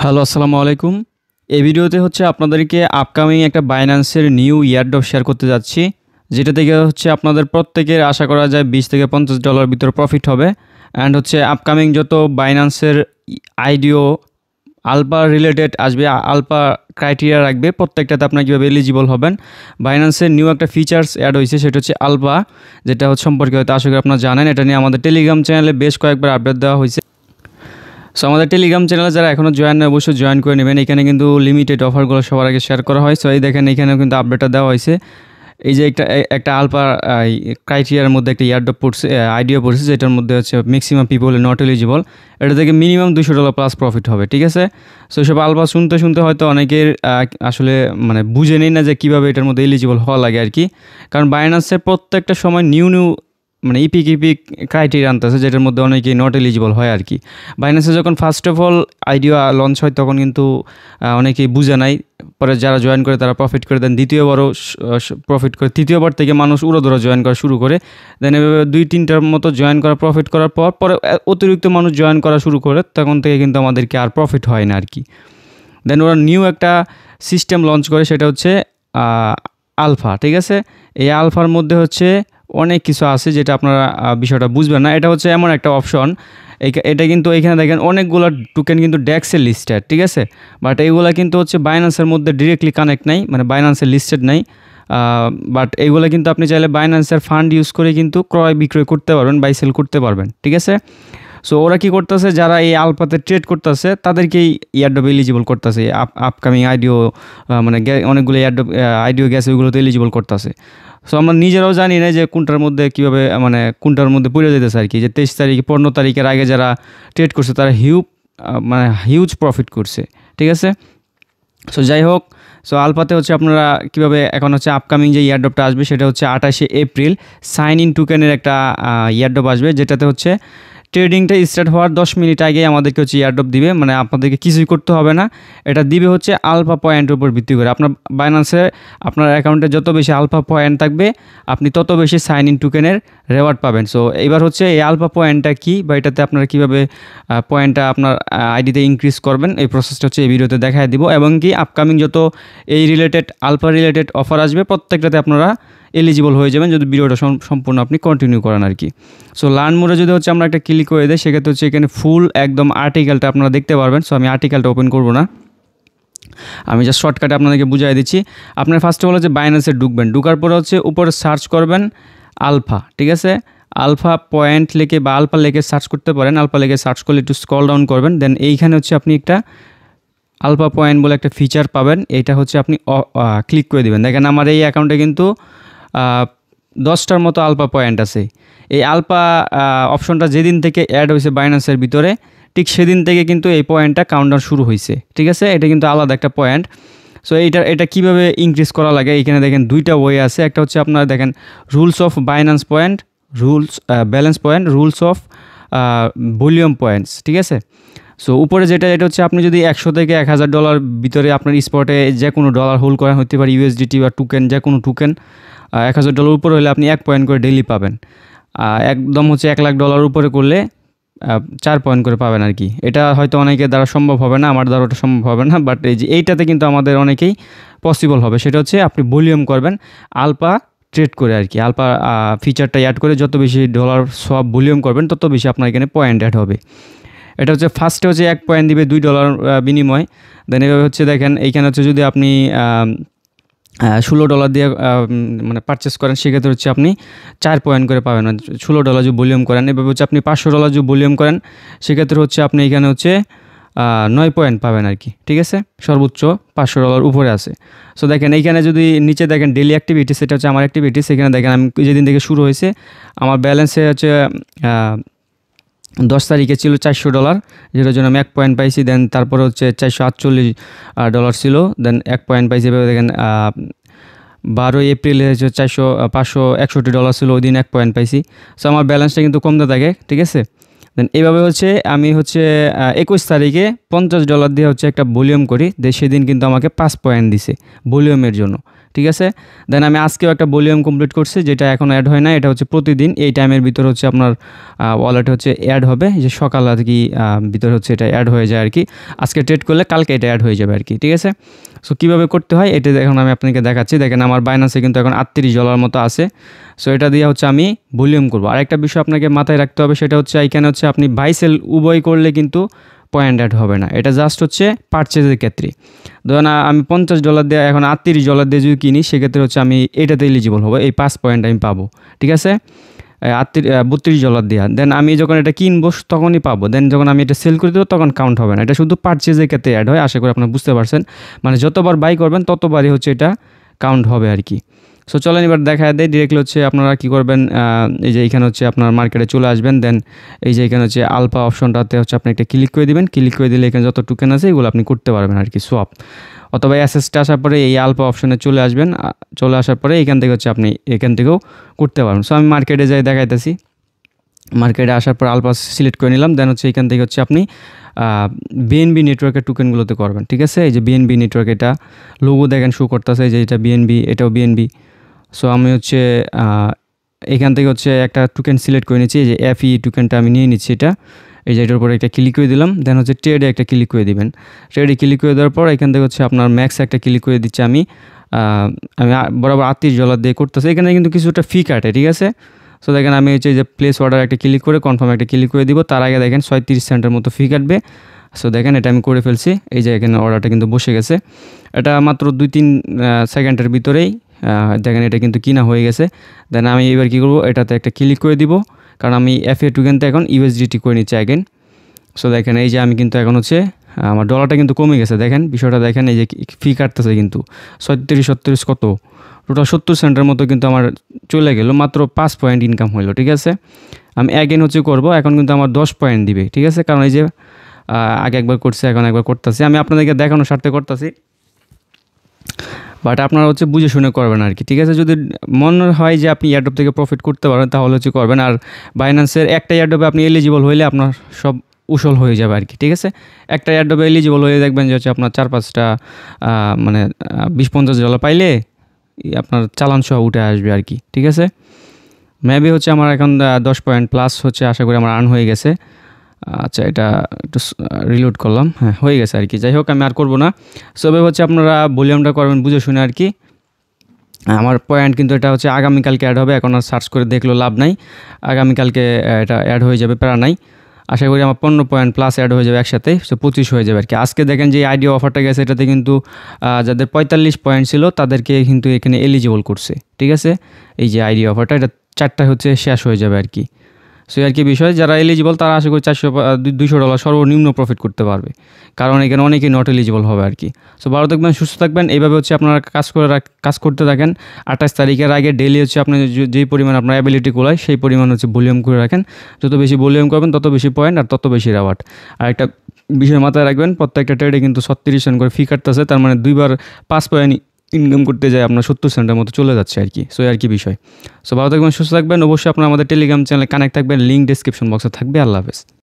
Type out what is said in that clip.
Hello, আসসালামু আলাইকুম। এই ভিডিওতে আপনাদেরকে আপকামিং একটা বাইন্যান্সের নিউ ইয়ারড্রপ শেয়ার করতে যাচ্ছি, যেটা থেকে আপনাদের প্রত্যেকের আশা করা যায় $20 থেকে $50 ভিতরে প্রফিট হবে। অ্যান্ড আপকামিং যত বাইন্যান্সের আইডিও আলফা রিলেটেড আসবে, আলফা ক্রাইটেরিয়া রাখবে, প্রত্যেকটাতে আপনার কীভাবে এলিজিবল হবেন। বাইন্যান্সের নিউ একটা ফিচার্স অ্যাড হয়েছে, সেটা হচ্ছে আলফা, যেটা সম্পর্কে হয়তো আশা করি আপনারা জানেন। এটা নিয়ে আমাদের টেলিগ্রাম চ্যানেলে বেশ কয়েকবার আপডেট দেওয়া হয়েছে। সো আমাদের টেলিগ্রাম চ্যানেলে যারা এখনও জয়েন নেই অবশ্যই জয়েন করে নেবেন। এখানে কিন্তু লিমিটেড অফারগুলো সবার আগে শেয়ার করা হয়। সো এই দেখেন, এখানেও কিন্তু আপডেটটা দেওয়া হয়েছে। এই যে একটা আলফা ক্রাইটেরিয়ার মধ্যে একটা ইয়ারড্রপ পড়ছে, আইডিয়া পড়ছে, যেটার মধ্যে ম্যাক্সিমাম পিপল নট এলিজিবল। এটা থেকে মিনিমাম $200 প্লাস প্রফিট হবে, ঠিক আছে। সো সব আলফা শুনতে শুনতে হয়তো অনেকের আসলে বুঝে নেই না যে কীভাবে এটার মধ্যে এলিজিবল হওয়া লাগে আর কি। কারণ বাইন্যান্সের প্রত্যেকটা সময় নিউ ইপিক ক্রাইটেরিয়া আনতেছে, যেটার মধ্যে অনেকেই নট এলিজিবল হয় আর কি। বাইন্যান্সে যখন first of all idea launch হয় তখন কিন্তু অনেকেই বুঝে নাই, পরে যারা জয়েন করে তারা প্রফিট করে দেন, দ্বিতীয়বারও প্রফিট করে, তৃতীয়বার থেকে মানুষ উড়োধরা জয়েন করা শুরু করে দেন। এভাবে 2-3টার মতো জয়েন করা প্রফিট করার পরে অতিরিক্ত মানুষ জয়েন করা শুরু করে, তখন থেকে কিন্তু আমাদেরকে আর প্রফিট হয় না আর কি। দেন ওরা নিউ একটা সিস্টেম লঞ্চ করে, সেটা হচ্ছে আলফা, ঠিক আছে। এই আলফার মধ্যে অনেক কিছু আছে যেটা আপনারা বিষয়টা বুঝবেন না। এটা এমন একটা অপশন, এটা কিন্তু এখানে দেখেন অনেকগুলো টোকেন কিন্তু ডেক্সের লিস্টেড, ঠিক আছে। বাট এইগুলো কিন্তু বাইন্যান্সের মধ্যে ডিরেক্টলি কানেক্ট নাই, বাইন্যান্সের লিস্টেড নাই। বাট এইগুলো কিন্তু আপনি চাইলে বাইন্যান্সের ফান্ড ইউজ করে কিন্তু ক্রয় বিক্রয় করতে পারবেন, বাই সেল করতে পারবেন, ঠিক আছে। সো ওরা কী করতেছে, যারা এই আলফাতে ট্রেড করতেছে তাদেরকেই ইয়ারড্রপ এলিজিবল করতেছে। আপকামিং আইডিও অনেকগুলো ইয়ারড্রপ আইডিও গেছে, ওইগুলোতে এলিজিবল করতেছে। সো আমরা নিজেরাও জানি না যে কোনটার মধ্যে কীভাবে কোনটার মধ্যে পড়ে যেতেছে আর কি। যে 23 তারিখ 15 তারিখের আগে যারা ট্রেড করছে তারা হিউজ প্রফিট করছে, ঠিক আছে। সো যাই হোক, সো আলফাতে আপনারা কীভাবে এখন আপকামিং যে ইয়ারড্রপটা আসবে সেটা 28শে এপ্রিল সাইন ইন টোকেনের একটা ইয়ারড্রপ আসবে, যেটাতে ট্রেডিংটা স্টার্ট হওয়ার 10 মিনিট আগে আমাদেরকে ইয়ারড্রপ দিবে। আপনাদেরকে কিছুই করতে হবে না, এটা দিবে আলফা পয়েন্টের উপর ভিত্তি করে। আপনার বাইন্যান্সে আপনার অ্যাকাউন্টে যত বেশি আলফা পয়েন্ট থাকবে আপনি তত বেশি সাইন ইন টোকেনের রেওয়ার্ড পাবেন। সো এবার এই আলফা পয়েন্টটা কী বা এটাতে আপনারা কীভাবে পয়েন্টটা আপনার আইডিতে ইনক্রিজ করবেন, এই প্রসেসটা এই ভিডিওতে দেখায় দিব। এবং কি আপকামিং যত এই রিলেটেড আলফা রিলেটেড অফার আসবে প্রত্যেকটাতে আপনারা এলিজিবল হয়ে যাবেন যদি ভিডিওটা সম্পূর্ণ আপনি কন্টিনিউ করেন আর কি। সো লার্ন মোডে যদি আমরা একটা ক্লিক করে দেয়, সেক্ষেত্রে এখানে ফুল একদম আর্টিকেলটা আপনারা দেখতে পারবেন। সো আমি আর্টিকেলটা ওপেন করব না, আমি জাস্ট শর্টকাটে আপনাদেরকে বুঝিয়ে দিচ্ছি। আপনার ফার্স্ট অফ অল বাইন্যান্সে ঢুকবেন, ঢুকার পরে উপরে সার্চ করবেন আলফা, ঠিক আছে। আলফা পয়েন্ট লিখে বা আলফা লিখে সার্চ করতে পারেন। আলফা লিখে সার্চ করলে একটু স্ক্রল ডাউন করবেন, দেন এইখানে আপনি একটা আলফা পয়েন্ট বলে একটা ফিচার পাবেন। এইটা আপনি ক্লিক করে দেবেন। দেখেন আমার এই অ্যাকাউন্টে কিন্তু 10টার মতো আলফা পয়েন্ট আছে। এই আলফা অপশনটা যেদিন থেকে অ্যাড হয়েছে বাইন্যান্সের ভিতরে, ঠিক সেদিন থেকে কিন্তু এই পয়েন্টটা কাউন্টডাউন শুরু হয়েছে, ঠিক আছে। এটা কিন্তু আলাদা একটা পয়েন্ট। সো এটা কীভাবে ইনক্রিজ করা লাগে, এখানে দেখেন 2টা ওয়ে আছে। একটা আপনারা দেখেন rules of Binance point, rules balance point, rules of volume points, ঠিক আছে। সো উপরে যেটা আপনি যদি $100 থেকে $1000 ভিতরে আপনার স্পটে যে কোনো ডলার হোল্ড করেন, হতে পারে ইউএসডিটি বা টোকেন, যে কোনো টোকেন, $1000 উপরে হলে আপনি 1 পয়েন্ট করে ডেইলি পাবেন। একদম $1,00,000 উপরে করলে 4 পয়েন্ট করে পাবেন আর কি। এটা হয়তো অনেকের দ্বারা সম্ভব হবে না, আমার দ্বারা ওটা সম্ভব হবে না, বাট এইটাতে কিন্তু আমাদের অনেকেই পসিবল হবে। সেটা আপনি ভলিউম করবেন আলফা ট্রেড করে আর কি। আলফা ফিচারটা অ্যাড করে যত বেশি ডলার সব ভলিউম করবেন তত বেশি আপনার এখানে পয়েন্ট অ্যাড হবে। এটা ফার্স্টে 1 পয়েন্ট দিবে $2 বিনিময়। দেন এভাবে দেখেন এইখানে যদি আপনি $16 দিয়ে পারচেস করেন, সেক্ষেত্রে আপনি 4 পয়েন্ট করে পাবেন। $16 যদি ভলিউম করেন, এভাবে আপনি $500 যদি ভলিউম করেন, সেক্ষেত্রে আপনি এখানে 9 পয়েন্ট পাবেন আর কি, ঠিক আছে। সর্বোচ্চ $500 উপরে আছে। সো দেখেন এইখানে যদি নিচে দেখেন ডেলি অ্যাক্টিভিটিস, এটা আমার অ্যাক্টিভিটিস। এখানে দেখেন আমি যেদিন থেকে শুরু হয়েছে আমার ব্যালেন্সে 10 তারিখে ছিল $400, যেটার জন্য আমি 1 পয়েন্ট পাইছি। দেন তারপরে $448 ছিল, দেন 1 পয়েন্ট পাইছি। এভাবে দেখেন 12 এপ্রিলে $561 ছিল, ওই দিন 1 পয়েন্ট পাইছি। সো আমার ব্যালেন্সটা কিন্তু কমতে থাকে, ঠিক আছে। দেন এইভাবে আমি 21 তারিখে $50 দিয়ে একটা ভলিউম করি, সেদিন কিন্তু আমাকে 5 পয়েন্ট দিছে ভলিউমের জন্য, ঠিক আছে। দেন আমি আজকেও একটা ভলিউম কমপ্লিট করছি, যেটা এখন অ্যাড হয় না, এটা হচ্ছে প্রতিদিন এই টাইমের ভিতর হচ্ছে আপনার ওয়ালেটে হচ্ছে অ্যাড হবে, যে সকাল আর কি ভিতরে হচ্ছে এটা অ্যাড হয়ে যায় আর কি। আজকে ট্রেড করলে কালকে এটা অ্যাড হয়ে যাবে আর কি, ঠিক আছে। সো কীভাবে করতে হয় এটা এখন আমি আপনাকে দেখাচ্ছি। দেখেন আমার বাইন্যান্সে কিন্তু এখন $38 মতো আছে। সো এটা দিয়ে হচ্ছে আমি ভলিউম করবো। আর একটা বিষয় আপনাকে মাথায় রাখতে হবে, সেটা হচ্ছে এখানে হচ্ছে আপনি বাই সেল উভয় করলে কিন্তু পয়েন্ট অ্যাড হবে না, এটা জাস্ট হচ্ছে পারচেজের ক্ষেত্রে। ধরুন আমি $50 দিয়ে এখন $38 দিয়ে যদি কিনি, সেক্ষেত্রে হচ্ছে আমি এটাতে এলিজিবল হবো, এই 5 পয়েন্ট আমি পাবো, ঠিক আছে। $32 দেওয়া, দেন আমি যখন এটা কিনবো তখনই পাবো, দেন যখন আমি এটা সেল করে দেবো তখন কাউন্ট হবে না। এটা শুধু পারচেজের ক্ষেত্রে অ্যাড হয়, আশা করি আপনারা বুঝতে পারছেন। মানে যতবার বাই করবেন ততবারই হচ্ছে এটা কাউন্ট হবে আর কি। সো চলেন এবার দেখা দেয় ডিরেক্টলি হচ্ছে আপনারা কী করবেন, এই যে এখানে হচ্ছে আপনার মার্কেটে চলে আসবেন। দেন এই যে এখানে হচ্ছে আলফা অপশনটাতে হচ্ছে আপনি একটা ক্লিক করে দিবেন। ক্লিক করে দিলে এখানে যত টোকেন আছে এগুলো আপনি করতে পারবেন আর কি, সোয়াপ। অথবা অ্যাসেসটা আসার পরে এই আলফা অপশনে চলে আসবেন, চলে আসার পরে এখান থেকে হচ্ছে আপনি এখান থেকেও করতে পারবেন। সো আমি মার্কেটে যাই দেখাইতেছি। মার্কেটে আসার পর আলফা সিলেক্ট করে নিলাম। দেন হচ্ছে এখান থেকে হচ্ছে আপনি বিএনবি নেটওয়ার্কের টোকেনগুলোতে করবেন, ঠিক আছে। এই যে বিএনবি নেটওয়ার্ক, এটা লোগো দেখেন শো করতেছে, যে এটা বিএনবি, এটাও বিএনবি। সো আমি হচ্ছে এখান থেকে হচ্ছে একটা টোকেন সিলেক্ট করে নিচ্ছি, এই যে এফই টোকেনটা আমি নিয়ে নিচ্ছি এটা। এই যে এটার উপরে একটা ক্লিক করে দিলাম। দেন হচ্ছে ট্রেডে একটা ক্লিক করে দিবেন। ট্রেডে ক্লিক করে দেওয়ার পর এখান থেকে হচ্ছে আপনার ম্যাক্স একটা ক্লিক করে দিচ্ছি আমি। বরাবর $38 দিয়ে করতেছি। এখানে কিন্তু কিছুটা ফি কাটে, ঠিক আছে। সো দেখেন আমি হচ্ছে যে প্লেস অর্ডার একটা ক্লিক করে কনফার্ম একটা ক্লিক করে দিব। তার আগে দেখেন 36 সেন্টের মতো ফি কাটবে। সো দেখেন এটা আমি করে ফেলছি। এই যে এখানে অর্ডারটা কিন্তু বসে গেছে। এটা মাত্র 2-3 সেকেন্ডের ভিতরেই দেখেন এটা কিন্তু কিনা হয়ে গেছে। দেন আমি এবার কী করবো, এটাতে একটা ক্লিক করে দিব, কারণ আমি এফএ টোকেনতে এখন ইউএসডিটি করে নিচ্ছি আগেন। সো দেখেন এই যে আমি কিন্তু এখন হচ্ছে আমার ডলারটা কিন্তু কমে গেছে, দেখেন বিষয়টা দেখেন। এই যে ফি কাটতেছে কিন্তু 37 কত, টোটাল 70 সেন্টের মতো কিন্তু আমার চলে গেল, মাত্র 5 পয়েন্ট ইনকাম হইলো, ঠিক আছে। আমি অ্যাগেন হচ্ছে করবো, এখন কিন্তু আমার 10 পয়েন্ট দিবে, ঠিক আছে। কারণ এই যে আগে একবার করছি, এখন একবার করতেছি, আমি আপনাদেরকে দেখানোর স্বার্থে করতেছি, বাট আপনারা হচ্ছে বুঝে শুনে করবেন আর কি, ঠিক আছে। যদি মনে হয় যে আপনি এয়ারড্রপ থেকে প্রফিট করতে পারেন তাহলে হচ্ছে করবেন। আর বাইন্যান্সের একটা এয়ারড্রপে আপনি এলিজিবল হইলে আপনার সব উসল হয়ে যাবে আর কি, ঠিক আছে। একটা এয়ারড্রপে এলিজিবল হয়ে দেখবেন যে হচ্ছে আপনার 4-5টা মানে $20-50 পাইলে আপনার চালান সহ উঠে আসবে আর কি, ঠিক আছে। মেবি হচ্ছে আমার এখন 10 পয়েন্ট প্লাস হচ্ছে আশা করি আমার আর্ন হয়ে গেছে। আচ্ছা এটা একটু রিলোড করলাম, হ্যাঁ হয়ে গেছে আর কি। যাই হোক আমি আর করবো না। সবে হচ্ছে আপনারা ভলিউমটা করবেন বুঝে শুনে আর কি। আমার পয়েন্ট কিন্তু এটা হচ্ছে আগামীকালকে অ্যাড হবে, এখন আর সার্চ করে দেখলেও লাভ নাই। আগামীকালকে এটা অ্যাড হয়ে যাবে, প্যারা নাই। আশা করি আমার 15 পয়েন্ট প্লাস অ্যাড হয়ে যাবে একসাথে, সো 25 হয়ে যাবে আর কি। আজকে দেখেন যে আইডিয়া অফারটা গেছে, এটাতে কিন্তু যাদের 45 পয়েন্ট ছিল তাদেরকে কিন্তু এখানে এলিজিবল করছে, ঠিক আছে। এই যে আইডিয়া অফারটা, এটা 4টা হচ্ছে শেষ হয়ে যাবে আর কি। সো আর কি বিষয়, যারা এলিজিবল তারা আশা করি $200 সর্বনিম্ন প্রফিট করতে পারবে, কারণ এখানে অনেকেই নট এলিজিবল হবে আর কি। সো ভালো থাকবেন, সুস্থ থাকবেন। এইভাবে হচ্ছে আপনারা কাজ করতে থাকেন। 28 তারিখের আগে ডেইলি হচ্ছে আপনি যেই পরিমাণ আপনার অ্যাবিলিটি কোলায় সেই পরিমাণ হচ্ছে ভলিউম করে রাখেন। যত বেশি ভলিউম করবেন তত বেশি পয়েন্ট আর তত বেশি রেওয়ার্ড। আর একটা বিষয় মাথায় রাখবেন, প্রত্যেকটা ট্রেডে কিন্তু 36 সেন্ট করে ফি কাটতেছে, তার মানে 2বার 5 পয়েন্ট ইনকাম করতে যায় আপনার 70 সেন্টের মতো চলে যাচ্ছে আর কি। সো আর কি বিষয়। সো ভালো থাকবেন, সুস্থ থাকবেন। অবশ্যই আপনার আমাদের টেলিগ্রাম চ্যানেলে কানেক্ট থাকবেন, লিঙ্ক ডেসক্রিপশন বক্সে থাকবে। আল্লাহ হাফেজ।